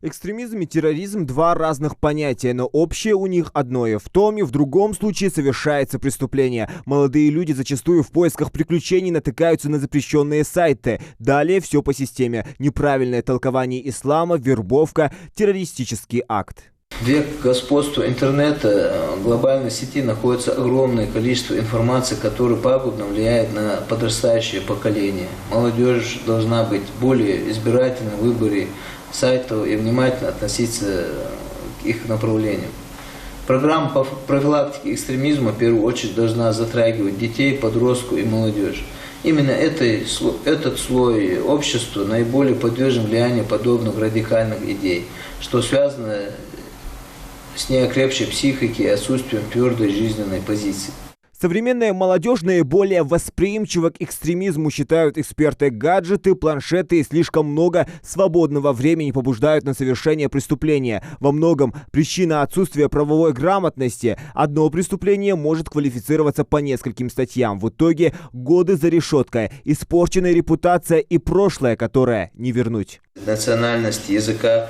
Экстремизм и терроризм – два разных понятия, но общее у них одно. И в том и в другом случае совершается преступление. Молодые люди зачастую в поисках приключений натыкаются на запрещенные сайты. Далее все по системе. Неправильное толкование ислама, вербовка, террористический акт. В век господства интернета, глобальной сети находится огромное количество информации, которая пагубно влияет на подрастающее поколение. Молодежь должна быть более избирательна в выборе сайтов и внимательно относиться к их направлениям. Программа по профилактике экстремизма в первую очередь должна затрагивать детей, подростков и молодежь. Именно этот слой общества наиболее подвержен влиянию подобных радикальных идей, что связано с неокрепшей психикой и отсутствием твердой жизненной позиции. Современная молодежь наиболее восприимчива к экстремизму, считают эксперты. Гаджеты, планшеты и слишком много свободного времени побуждают на совершение преступления. Во многом причина отсутствия правовой грамотности. Одно преступление может квалифицироваться по нескольким статьям. В итоге годы за решеткой, испорченная репутация и прошлое, которое не вернуть. Национальности, языка,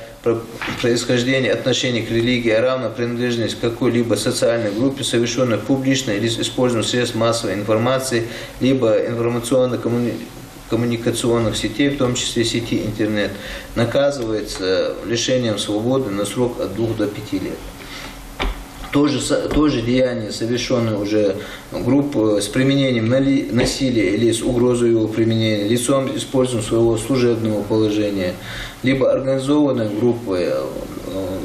происхождения, отношения к религии, а равно принадлежность к какой-либо социальной группе, совершенной публично или с использованием средств массовой информации, либо информационно-коммуникационных сетей, в том числе сети интернет, наказывается лишением свободы на срок от 2 до 5 лет. То же деяние, совершенное уже группой с применением насилия или с угрозой его применения, лицом использованием своего служебного положения, либо организованной группой,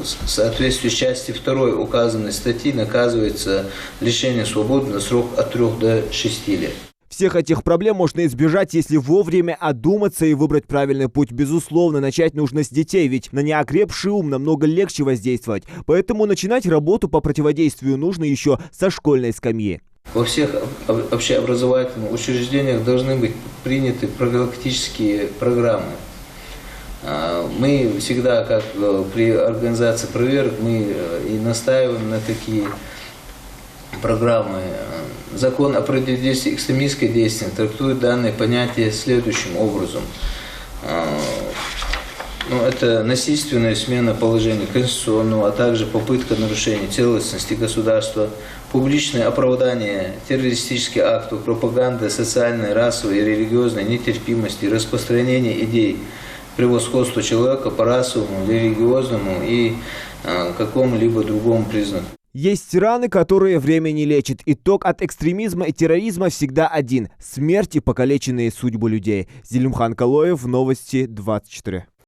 в соответствии с частью 2 указанной статьи, наказывается лишением свободы на срок от 3 до 6 лет. Всех этих проблем можно избежать, если вовремя одуматься и выбрать правильный путь. Безусловно, начать нужно с детей, ведь на неокрепший ум намного легче воздействовать. Поэтому начинать работу по противодействию нужно еще со школьной скамьи. Во всех общеобразовательных учреждениях должны быть приняты профилактические программы. Мы всегда, как при организации проверок, мы и настаиваем на такие программы. Закон о противодействии экстремистской деятельности трактует данное понятие следующим образом. Это насильственная смена положения конституционного, а также попытка нарушения целостности государства, публичное оправдание террористических актов, пропаганда социальной, расовой и религиозной нетерпимости, распространение идей превосходства человека по расовому, религиозному и какому-либо другому признаку. Есть раны, которые время не лечит. Итог от экстремизма и терроризма всегда один – смерть и покалеченные судьбы людей. Зелимхан Калоев, Новости 24.